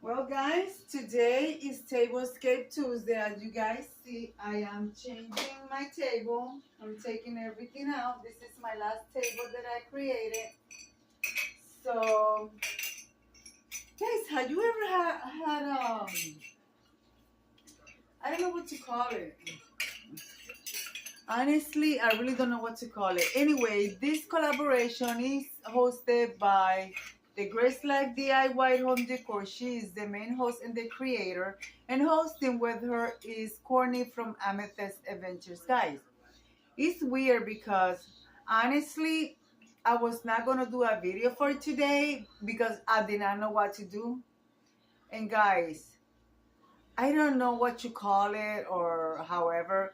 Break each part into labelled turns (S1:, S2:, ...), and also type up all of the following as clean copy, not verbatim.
S1: Well, guys, today is Tablescape Tuesday. As you guys see, I am changing my table. I'm taking everything out. This is my last table that I created. So, guys, have you ever had I don't know what to call it. Honestly, I really don't know what to call it. Anyway, this collaboration is hosted by the Grace Life DIY Home Decor. She is the main host and the creator. And hosting with her is Courtney from Amethyst Adventures. Guys, it's weird because honestly, I was not going to do a video for today because I did not know what to do. And guys, I don't know what you call it or however,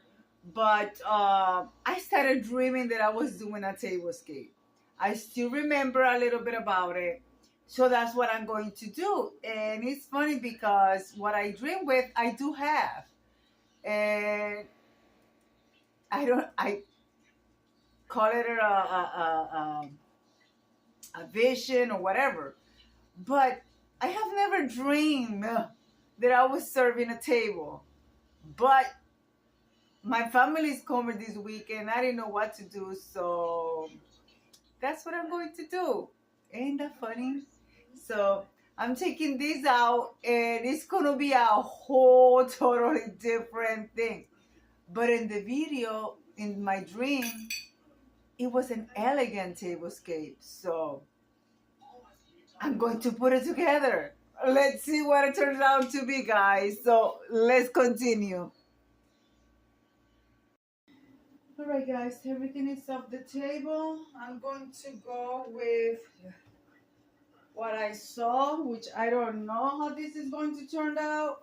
S1: but I started dreaming that I was doing a tablescape. I still remember a little bit about it. So that's what I'm going to do. And it's funny because what I dream with, I do have. And I call it a vision or whatever. But I have never dreamed that I was serving a table. But my family's coming this weekend. I didn't know what to do, so that's what I'm going to do. Ain't that funny? So I'm taking this out, and it's gonna be a whole totally different thing. But in the video, in my dream, it was an elegant tablescape. So I'm going to put it together. Let's see what it turns out to be, guys. So let's continue. All right, guys, everything is off the table. I'm going to go with what I saw, which I don't know how this is going to turn out,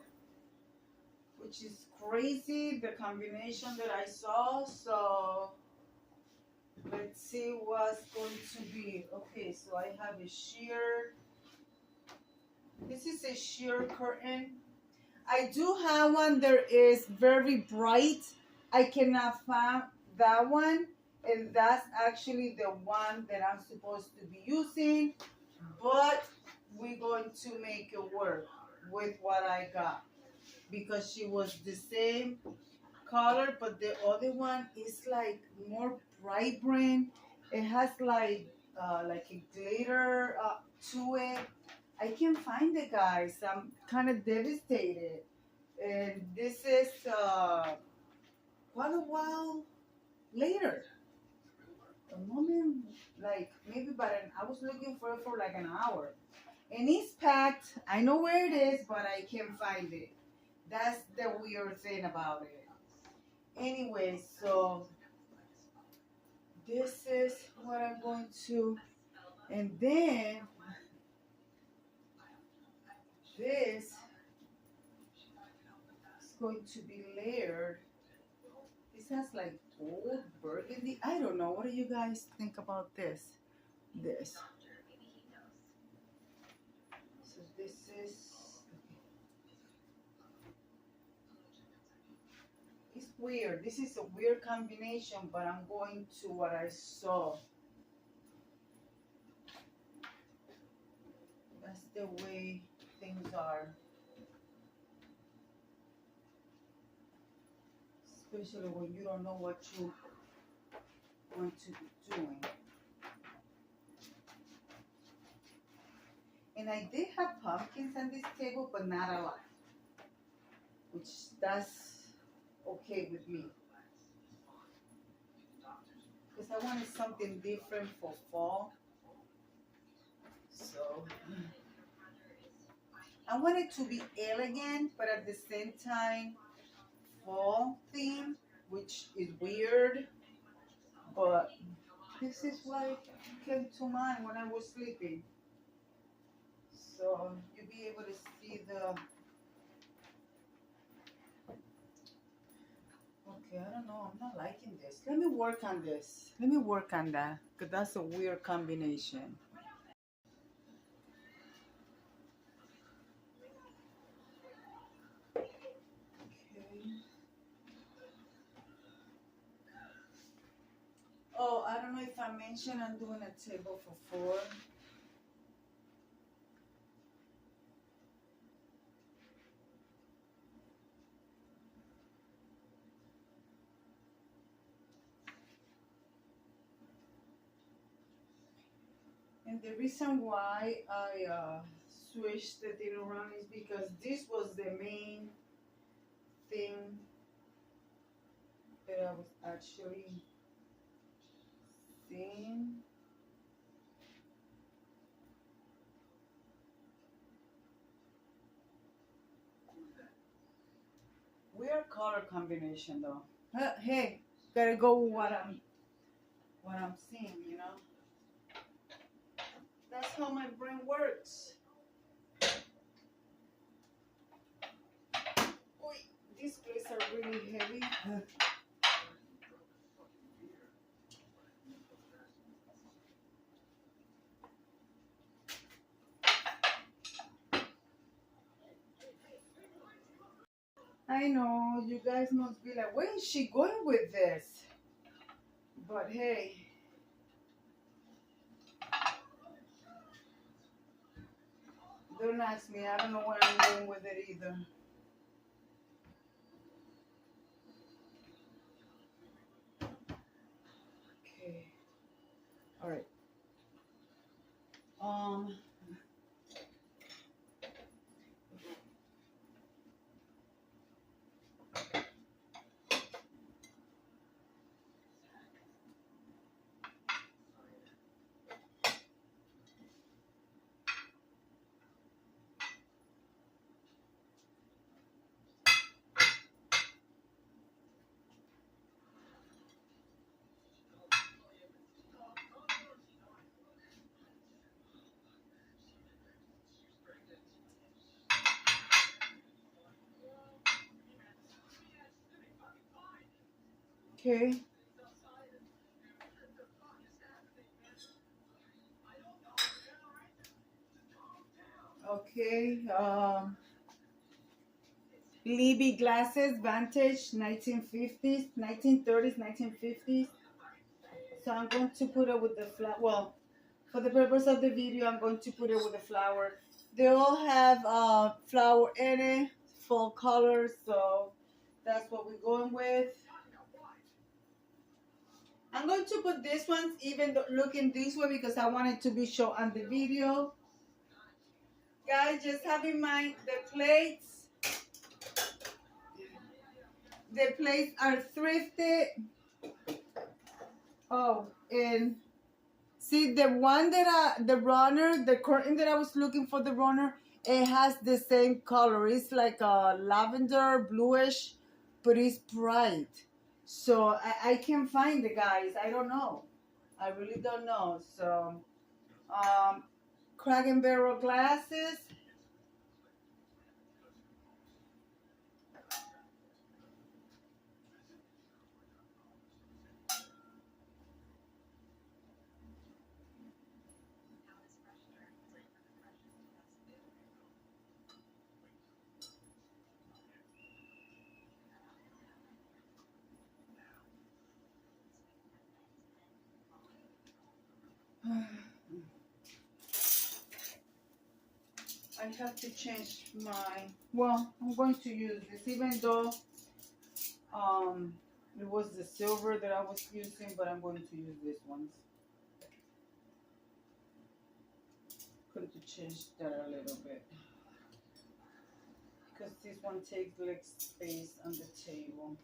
S1: which is crazy, the combination that I saw. So let's see what's going to be. Okay, so I have a sheer. This is a sheer curtain. I do have one that is very bright. I cannot find that one, and that's actually the one that I'm supposed to be using, but we're going to make it work with what I got because she was the same color, but the other one is like more vibrant. It has like a glitter to it. I can't find it, guys. I'm kind of devastated, and this is quite a while later. A moment, like maybe I was looking for it for like an hour. And it's packed. I know where it is, but I can't find it. That's the weird thing about it. Anyway, so this is what I'm going to, and then this is going to be layered. This has like gold, burgundy. I don't know. What do you guys think about this? This. So this is. It's weird. This is a weird combination, but I'm going to what I saw. That's the way things are. Especially when you don't know what you want to be doing. And I did have pumpkins on this table, but not a lot. Which that's okay with me. Because I wanted something different for fall. So I want it to be elegant, but at the same time fall theme, which is weird, but this is what came to mind when I was sleeping. So you'll be able to see the. Okay, I don't know. I'm not liking this. Let me work on this. Let me work on that, because that's a weird combination. Oh, I don't know if I mentioned I'm doing a table for 4. And the reason why I switched the thing around is because this was the main thing that I was actually seeing. Weird color combination though. Hey, gotta go with what I'm seeing, you know. That's how my brain works. Oy, these plates are really heavy. I know you guys must be like, where is she going with this? But hey, don't ask me. I don't know where I'm going with it either. Okay. All right. Um. Okay. Okay. Libby glasses, Vantage, 1950s, 1930s, 1950s. So I'm going to put it with the flower. Well, for the purpose of the video, I'm going to put it with the flower. They all have flower in it, full colors. So that's what we're going with. I'm going to put this ones even looking this way because I want it to be shown on the video. Guys, just have in mind the plates. The plates are thrifted. Oh, and see the one that the runner, the curtain that I was looking for, the runner, it has the same color. It's like a lavender, bluish, but it's bright. So I can't find the guys. I don't know. I really don't know. So, crack and barrel glasses. I have to change my, well, I'm going to use this even though it was the silver that I was using, but I'm going to use this ones. Going to change that a little bit because this one takes like space on the table.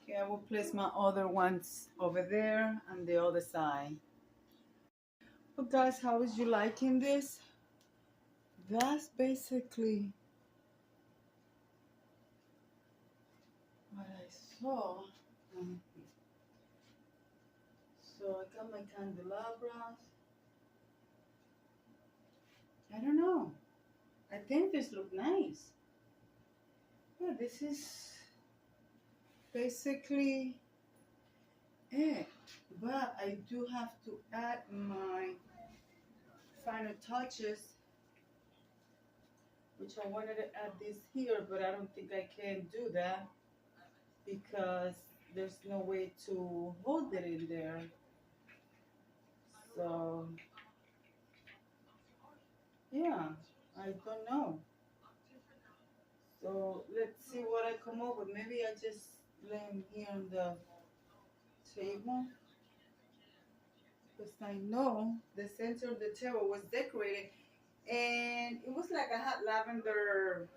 S1: Okay, I will place my other ones over there on the other side. But guys, how is you liking this? That's basically what I saw. So I got my candelabras. I don't know. I think this look nice. Yeah, this is basically it. But I do have to add my final touches, which I wanted to add this here, but I don't think I can do that because there's no way to hold it in there. So yeah, I don't know. So let's see what I come up with. Maybe I just lay him here on the table. Because I know the center of the table was decorated. And it was like I had lavender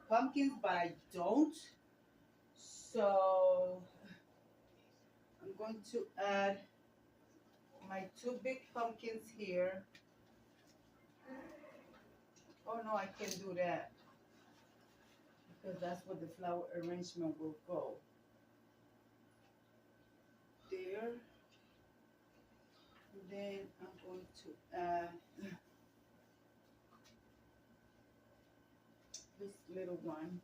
S1: pumpkins, but I don't. So I'm going to add my two big pumpkins here. Oh no, I can't do that because that's where the flower arrangement will go. There. And then I'm going to add this little one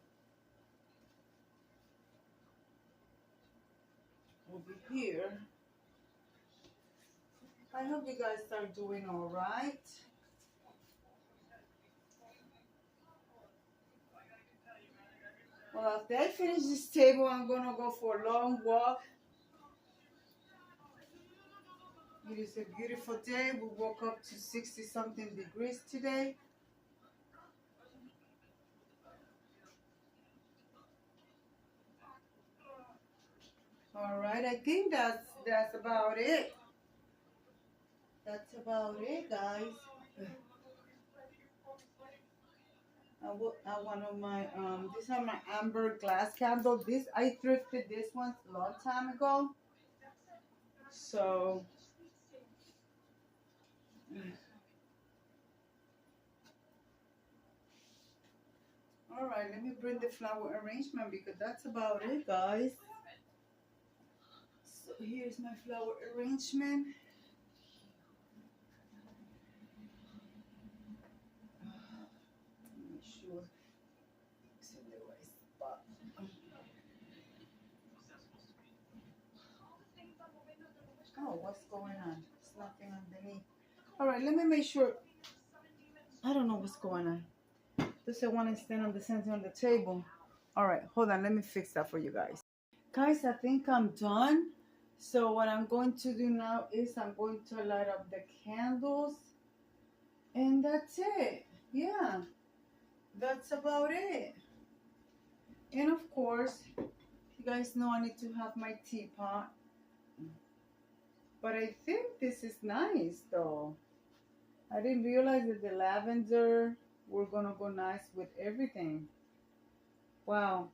S1: over here. I hope you guys are doing all right. Well, after I finish this table, I'm gonna go for a long walk. It is a beautiful day. We woke up to 60 something degrees today. All right, I think that's about it. That's about it, guys. I one of my these are my amber glass candles. This I thrifted this one a long time ago. So all right, let me bring the flower arrangement because that's about it, guys. So here's my flower arrangement. Make sure it's in the right spot. Oh, what's going on? It's nothing underneath. All right, let me make sure. I don't know what's going on. Does it want to stand on the center of the table? All right, hold on. Let me fix that for you guys. Guys, I think I'm done. So what I'm going to do now is I'm going to light up the candles. And that's it. Yeah, that's about it. And of course, you guys know I need to have my teapot. But I think this is nice though. I didn't realize that the lavender were gonna go nice with everything. Wow.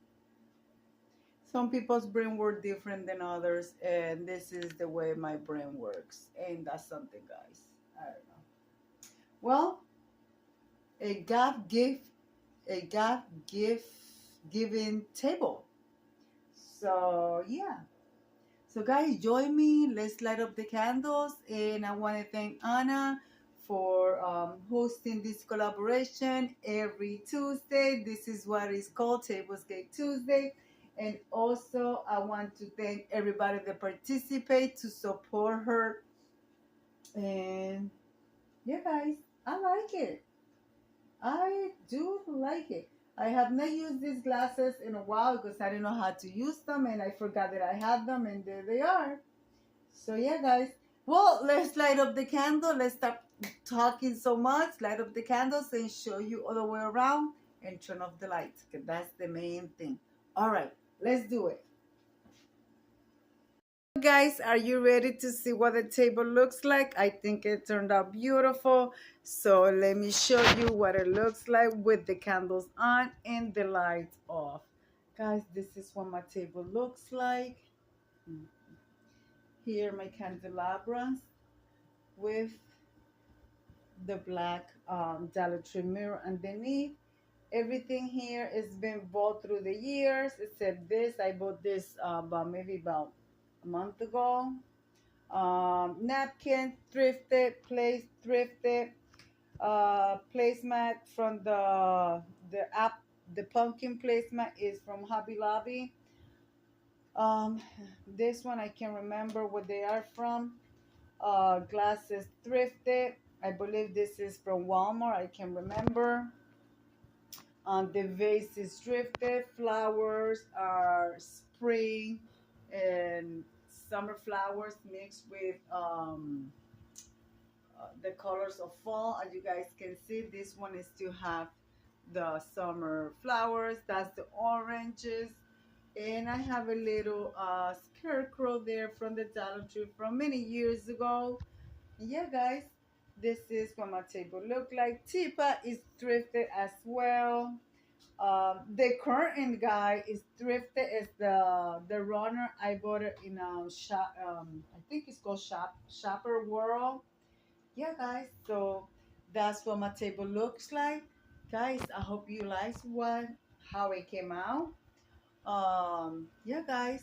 S1: Some people's brain work different than others, and this is the way my brain works. And that's something, guys. I don't know. Well, a God given table. So yeah. So guys, join me. Let's light up the candles. And I want to thank Anna for hosting this collaboration every Tuesday. This is what is called Tablescape Tuesday. And also, I want to thank everybody that participate to support her. And yeah, guys, I like it. I do like it. I have not used these glasses in a while because I didn't know how to use them and I forgot that I had them and there they are. So yeah, guys. Well, let's light up the candle. Let's stop talking so much. Light up the candles and show you all the way around and turn off the lights because that's the main thing. All right, let's do it. Guys, are you ready to see what the table looks like? I think it turned out beautiful. So let me show you what it looks like with the candles on and the lights off. Guys, this is what my table looks like. Here my candelabras with the black Dollar Tree mirror underneath. Everything here has been bought through the years except this. I bought this maybe about a month ago. Napkin thrifted, thrifted, placemat from the pumpkin placemat is from Hobby Lobby. This one I can't remember what they are from. Glasses thrifted. I believe this is from Walmart. I can't remember. The vase is thrifted. Flowers are spring and summer flowers mixed with the colors of fall. As you guys can see, this one is still have the summer flowers. That's the oranges. And I have a little scarecrow there from the Dollar Tree from many years ago. Yeah, guys, this is what my table look like. Tipa is thrifted as well. The curtain guy is thrifted. Is the runner. I bought it in a shop. I think it's called Shopper World. Yeah, guys. So that's what my table looks like. Guys, I hope you liked how it came out. Yeah, guys.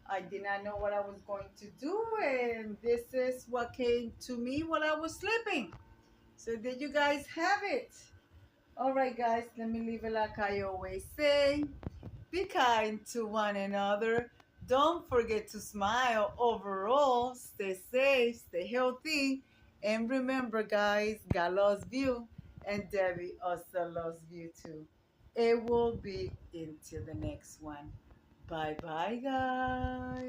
S1: I did not know what I was going to do, and this is what came to me while I was sleeping. So there you guys have it. All right, guys, let me leave it like I always say. Be kind to one another. Don't forget to smile. Overall, stay safe, stay healthy. And remember, guys, God loves you. And Debbie also loves you too. It will be until the next one. Bye bye, guys.